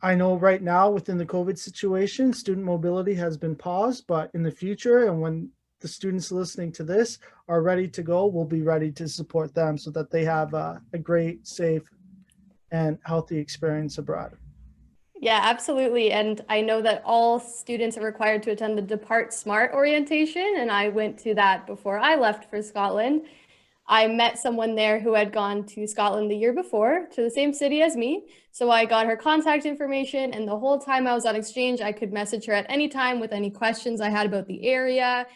I know right now within the COVID situation, student mobility has been paused, but in the future, and when the students listening to this are ready to go, we'll be ready to support them so that they have a great, safe, and healthy experience abroad. Yeah, absolutely. And I know that all students are required to attend the Depart Smart orientation, and I went to that before I left for Scotland. I met someone there who had gone to Scotland the year before to the same city as me. So I got her contact information, and the whole time I was on exchange, I could message her at any time with any questions I had about the area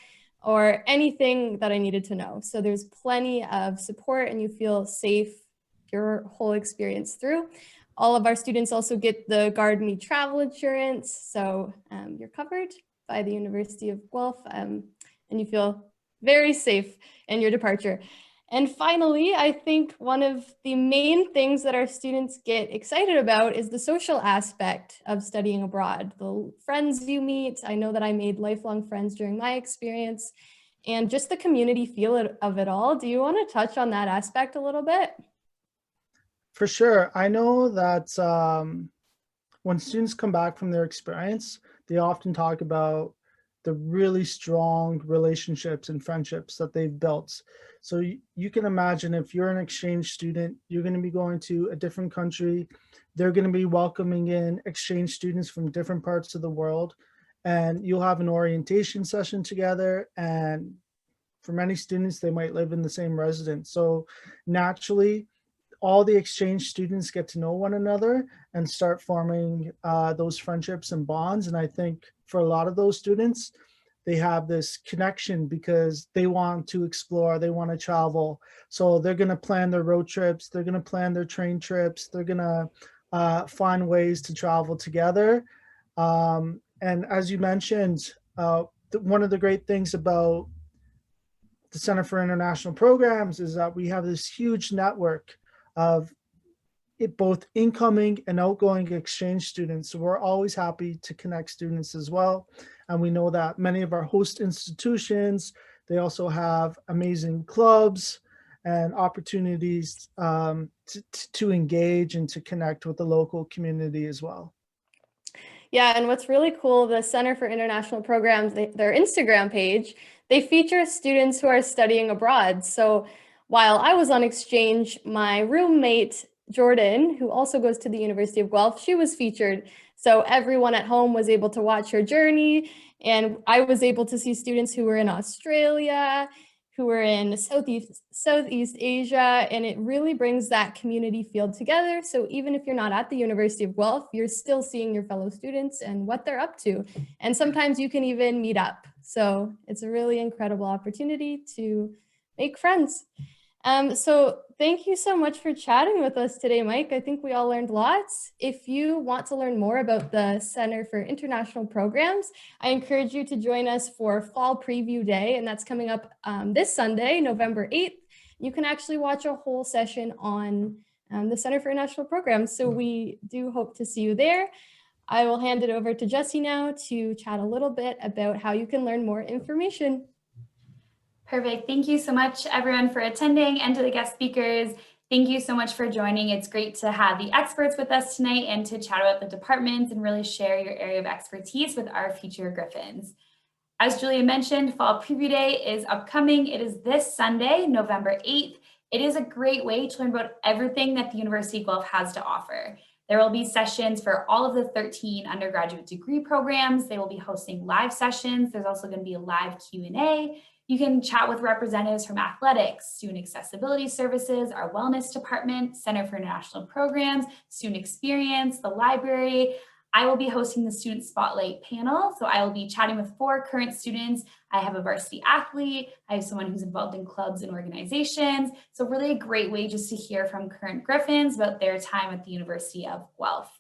or anything that I needed to know. So there's plenty of support and you feel safe your whole experience through. All of our students also get the GuardMe travel insurance. So you're covered by the University of Guelph and you feel very safe in your departure. And finally, I think one of the main things that our students get excited about is the social aspect of studying abroad. The friends you meet, I know that I made lifelong friends during my experience, and just the community feel of it all. Do you want to touch on that aspect a little bit? For sure. I know that when students come back from their experience, they often talk about the really strong relationships and friendships that they've built. So you can imagine if you're an exchange student, you're going to be going to a different country. They're going to be welcoming in exchange students from different parts of the world, and you'll have an orientation session together. And for many students, they might live in the same residence. So naturally, all the exchange students get to know one another and start forming those friendships and bonds. And I think for a lot of those students, they have this connection because they want to explore, they want to travel. So they're going to plan their road trips, they're going to plan their train trips, they're going to find ways to travel together. And as you mentioned, one of the great things about the Center for International Programs is that we have this huge network of both incoming and outgoing exchange students. So we're always happy to connect students as well. And we know that many of our host institutions, they also have amazing clubs and opportunities to engage and to connect with the local community as well. Yeah, and what's really cool, the Center for International Programs, their Instagram page, they feature students who are studying abroad. So while I was on exchange, my roommate, Jordan, who also goes to the University of Guelph, she was featured. So everyone at home was able to watch her journey. And I was able to see students who were in Australia, who were in Southeast Asia, and it really brings that community feel together. So even if you're not at the University of Guelph, you're still seeing your fellow students and what they're up to. And sometimes you can even meet up. So it's a really incredible opportunity to make friends. So thank you so much for chatting with us today, Mike. I think we all learned lots. If you want to learn more about the Center for International Programs, I encourage you to join us for Fall Preview Day, and that's coming up this Sunday, November 8th. You can actually watch a whole session on the Center for International Programs. So we do hope to see you there. I will hand it over to Jessie now to chat a little bit about how you can learn more information. Perfect. Thank you so much, everyone, for attending, and to the guest speakers. Thank you so much for joining. It's great to have the experts with us tonight and to chat about the departments and really share your area of expertise with our future Griffins. As Julia mentioned, Fall Preview Day is upcoming. It is this Sunday, November 8th. It is a great way to learn about everything that the University of Guelph has to offer. There will be sessions for all of the 13 undergraduate degree programs. They will be hosting live sessions. There's also going to be a live Q&A. You can chat with representatives from athletics, student accessibility services, our wellness department, Center for International Programs, student experience, the library. I will be hosting the Student Spotlight panel. So I will be chatting with 4 current students. I have a varsity athlete. I have someone who's involved in clubs and organizations. So really a great way just to hear from current Griffins about their time at the University of Guelph.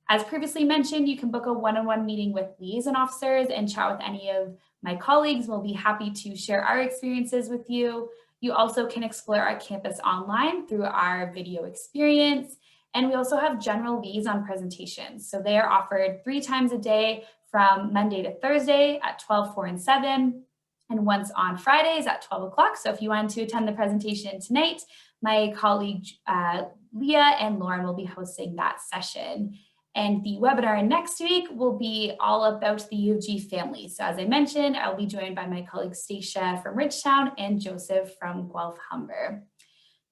As previously mentioned, you can book a one-on-one meeting with liaison officers and chat with any of my colleagues. We'll be happy to share our experiences with you. You also can explore our campus online through our video experience. And we also have general liaison presentations. So they are offered 3 times a day from Monday to Thursday at 12, 4, and 7, and once on Fridays at 12 o'clock. So if you want to attend the presentation tonight, my colleague Leah and Lauren will be hosting that session. And the webinar next week will be all about the U of G family. So as I mentioned, I'll be joined by my colleague Stacia from Ridgetown and Joseph from Guelph Humber.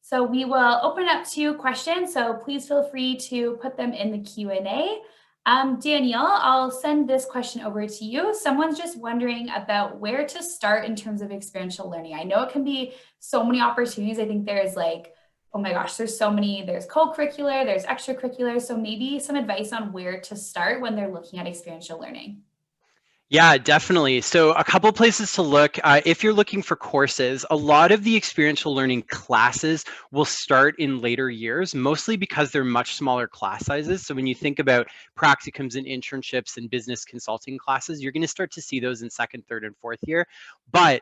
So we will open up to questions. So please feel free to put them in the Q&A. Daniel, I'll send this question over to you. Someone's just wondering about where to start in terms of experiential learning. I know it can be so many opportunities. I think there's like, oh my gosh, there's so many, there's co-curricular, there's extracurricular. So maybe some advice on where to start when they're looking at experiential learning. Yeah, definitely. So a couple places to look. If you're looking for courses, a lot of the experiential learning classes will start in later years, mostly because they're much smaller class sizes. So when you think about practicums and internships and business consulting classes, you're going to start to see those in 2nd, 3rd, and 4th year. But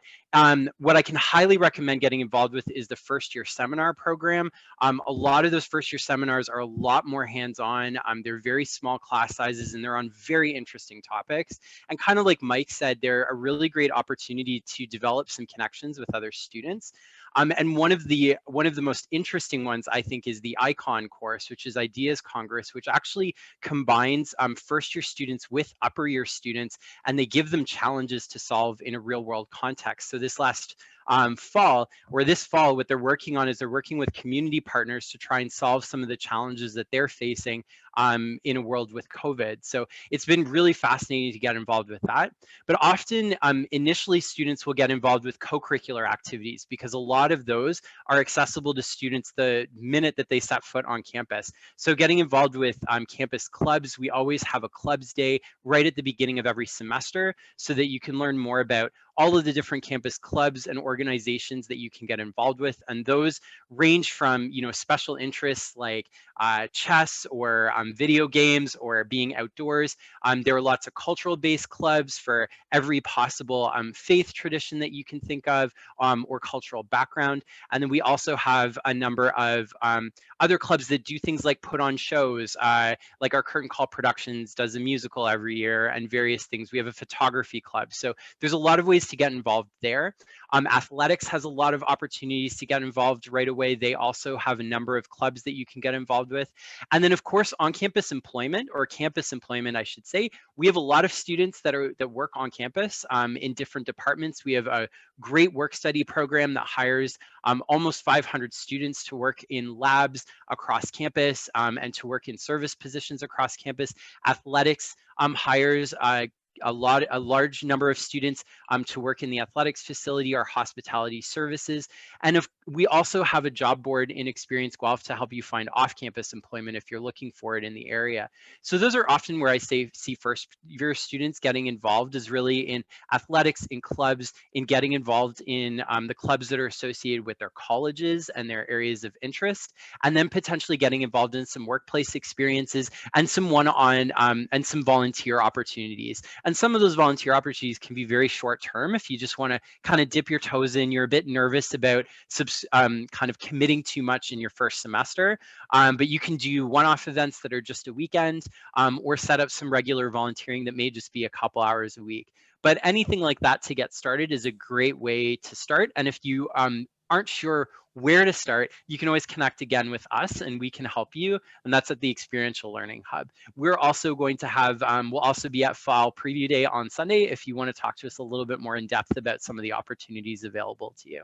what I can highly recommend getting involved with is the first year seminar program. A lot of those first year seminars are a lot more hands-on. They're very small class sizes and they're on very interesting topics. And kind of like Mike said, they're a really great opportunity to develop some connections with other students. And one of the most interesting ones, I think, is the ICON course, which is Ideas Congress, which actually combines first year students with upper year students, and they give them challenges to solve in a real world context. So this last this fall, what they're working on is they're working with community partners to try and solve some of the challenges that they're facing in a world with COVID. So it's been really fascinating to get involved with that. But often, initially, students will get involved with co-curricular activities because a lot of those are accessible to students the minute that they set foot on campus. So getting involved with campus clubs, we always have a clubs day right at the beginning of every semester so that you can learn more about all of the different campus clubs and organizations that you can get involved with. And those range from, special interests like chess or video games or being outdoors. There are lots of cultural-based clubs for every possible faith tradition that you can think of or cultural background. And then we also have a number of other clubs that do things like put on shows, like our Curtain Call Productions does a musical every year and various things. We have a photography club. So there's a lot of ways to get involved there. Athletics has a lot of opportunities to get involved right away. They also have a number of clubs that you can get involved with. And then of course, on-campus employment, or campus employment, I should say, we have a lot of students that work on campus in different departments. We have a great work study program that hires almost 500 students to work in labs across campus and to work in service positions across campus. Athletics hires a large number of students to work in the athletics facility or hospitality services. And we also have a job board in Experience Guelph to help you find off-campus employment if you're looking for it in the area. So those are often where I see first year students getting involved, is really in athletics, in clubs, in getting involved in the clubs that are associated with their colleges and their areas of interest, and then potentially getting involved in some workplace experiences and some one-on and some volunteer opportunities. And some of those volunteer opportunities can be very short term if you just want to kind of dip your toes in, you're a bit nervous about kind of committing too much in your first semester, but you can do one-off events that are just a weekend, or set up some regular volunteering that may just be a couple hours a week. But anything like that to get started is a great way to start. And if you aren't sure where to start, you can always connect again with us and we can help you. And that's at the Experiential Learning Hub. We're also going to have, we'll also be at Fall Preview Day on Sunday if you want to talk to us a little bit more in depth about some of the opportunities available to you.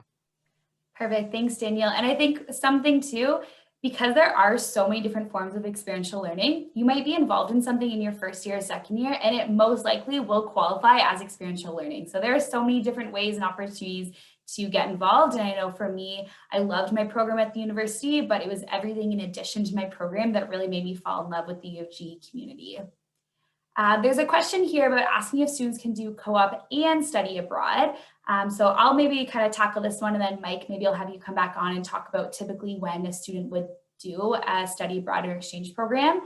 Perfect. Thanks, Danielle. And I think something too, because there are so many different forms of experiential learning, you might be involved in something in your first year or second year, and it most likely will qualify as experiential learning. So there are so many different ways and opportunities to get involved. And I know for me, I loved my program at the university, but it was everything in addition to my program that really made me fall in love with the U of G community. There's a question here about asking if students can do co-op and study abroad. So I'll maybe kind of tackle this one, and then Mike, maybe I'll have you come back on and talk about typically when a student would do a study abroad or exchange program.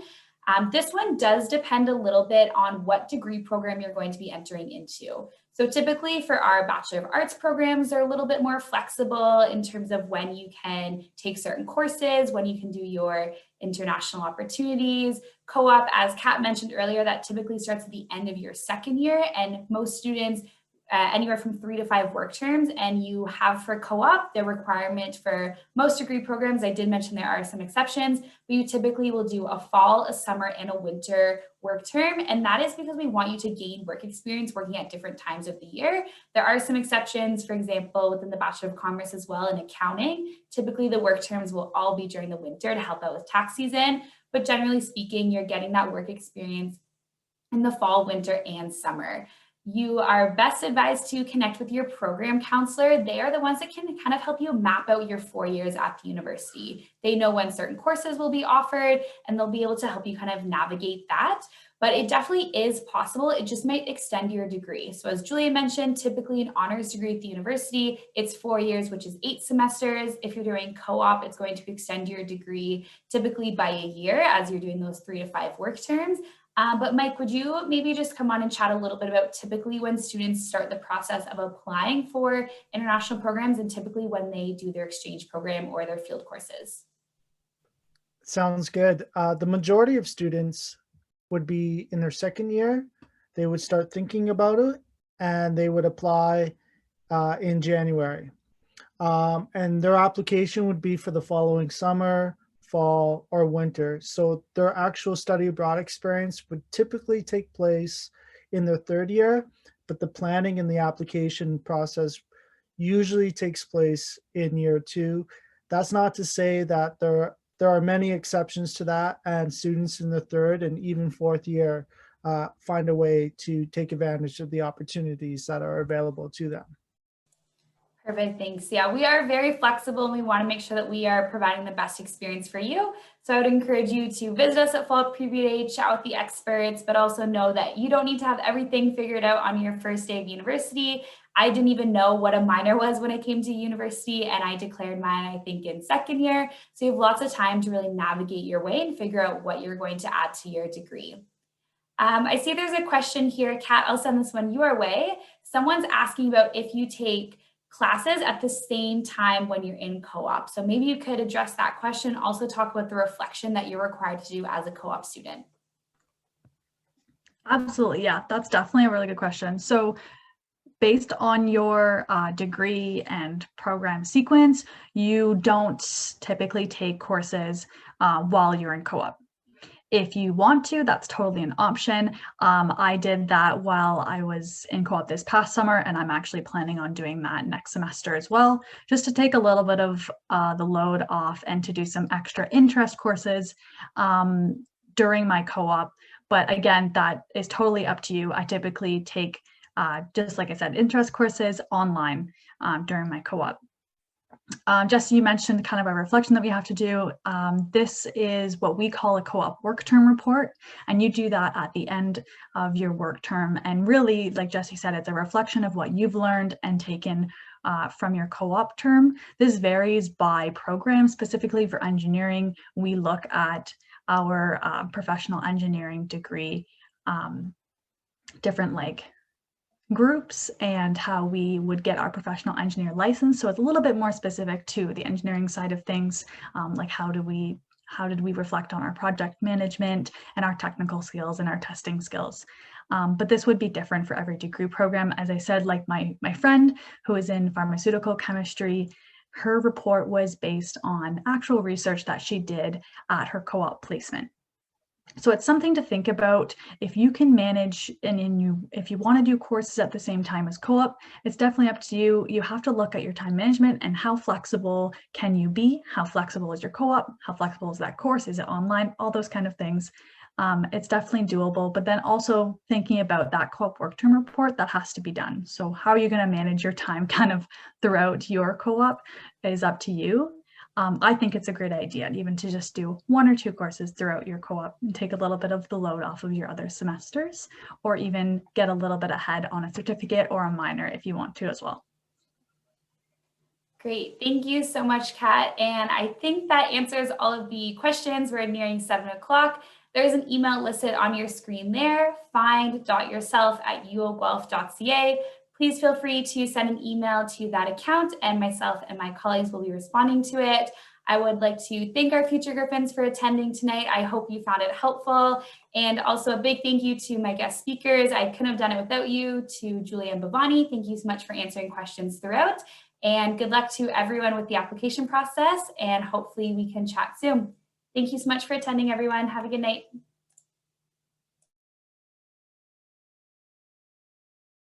This one does depend a little bit on what degree program you're going to be entering into. So typically for our Bachelor of Arts programs, they're a little bit more flexible in terms of when you can take certain courses, when you can do your international opportunities. Co-op, as Kat mentioned earlier, that typically starts at the end of your second year, and most students anywhere from 3 to 5 work terms, and you have for co-op the requirement for most degree programs. I did mention there are some exceptions, but you typically will do a fall, a summer, and a winter work term, and that is because we want you to gain work experience working at different times of the year. There are some exceptions, for example, within the Bachelor of Commerce as well in accounting. Typically the work terms will all be during the winter to help out with tax season, but generally speaking, you're getting that work experience in the fall, winter, and summer. You are best advised to connect with your program counselor. They are the ones that can kind of help you map out your 4 years at the university. They know when certain courses will be offered, and they'll be able to help you kind of navigate that. But it definitely is possible. It just might extend your degree. So as Julia mentioned, typically an honors degree at the university, it's 4 years, which is 8 semesters. If you're doing co-op, it's going to extend your degree typically by a year as you're doing those 3 to 5 work terms. But Mike, would you maybe just come on and chat a little bit about typically when students start the process of applying for international programs and typically when they do their exchange program or their field courses? Sounds good. The majority of students would be in their second year. They would start thinking about it and they would apply in January. And their application would be for the following summer, fall, or winter. So their actual study abroad experience would typically take place in their third year, but the planning and the application process usually takes place in year 2. That's not to say that there are many exceptions to that, and students in the third and even fourth year find a way to take advantage of the opportunities that are available to them. Perfect, thanks. Yeah, we are very flexible and we want to make sure that we are providing the best experience for you. So I would encourage you to visit us at Fall Preview Day, chat with the experts, but also know that you don't need to have everything figured out on your first day of university. I didn't even know what a minor was when I came to university, and I declared mine, I think, in second year. So you have lots of time to really navigate your way and figure out what you're going to add to your degree. I see there's a question here, Kat, I'll send this one your way. Someone's asking about if you take classes at the same time when you're in co-op. So maybe you could address that question, also talk about the reflection that you're required to do as a co-op student. Absolutely, yeah, that's definitely a really good question. So based on your degree and program sequence, you don't typically take courses while you're in co-op. If you want to, that's totally an option. I did that while I was in co-op this past summer, and I'm actually planning on doing that next semester as well, just to take a little bit of the load off and to do some extra interest courses during my co-op. But again, that is totally up to you. I typically take, just like I said, interest courses online during my co-op. Jesse, you mentioned kind of a reflection that we have to do. This is what we call a co-op work term report, and you do that at the end of your work term. And really, like Jesse said, it's a reflection of what you've learned and taken from your co-op term. This varies by program. Specifically for engineering, we look at our professional engineering degree different like groups and how we would get our professional engineer license. So it's a little bit more specific to the engineering side of things, like how did we reflect on our project management and our technical skills and our testing skills. But this would be different for every degree program. As I said, like my friend who is in pharmaceutical chemistry, her report was based on actual research that she did at her co-op placement. So it's something to think about. If you can manage if you want to do courses at the same time as co-op, it's definitely up to you. You have to look at your time management and how flexible can you be? How flexible is your co-op? How flexible is that course? Is it online? All those kind of things. It's definitely doable, but then also thinking about that co-op work term report that has to be done. So how are you going to manage your time kind of throughout your co-op is up to you. I think it's a great idea even to just do 1 or 2 courses throughout your co-op and take a little bit of the load off of your other semesters, or even get a little bit ahead on a certificate or a minor if you want to as well. Great. Thank you so much, Kat. And I think that answers all of the questions. We're nearing 7 o'clock. There's an email listed on your screen there, find.yourself@uoguelph.ca. Please feel free to send an email to that account, and myself and my colleagues will be responding to it. I would like to thank our future Griffins for attending tonight. I hope you found it helpful. And also a big thank you to my guest speakers. I couldn't have done it without you. To Julia and Bhavani, thank you so much for answering questions throughout. And good luck to everyone with the application process, and hopefully we can chat soon. Thank you so much for attending, everyone. Have a good night.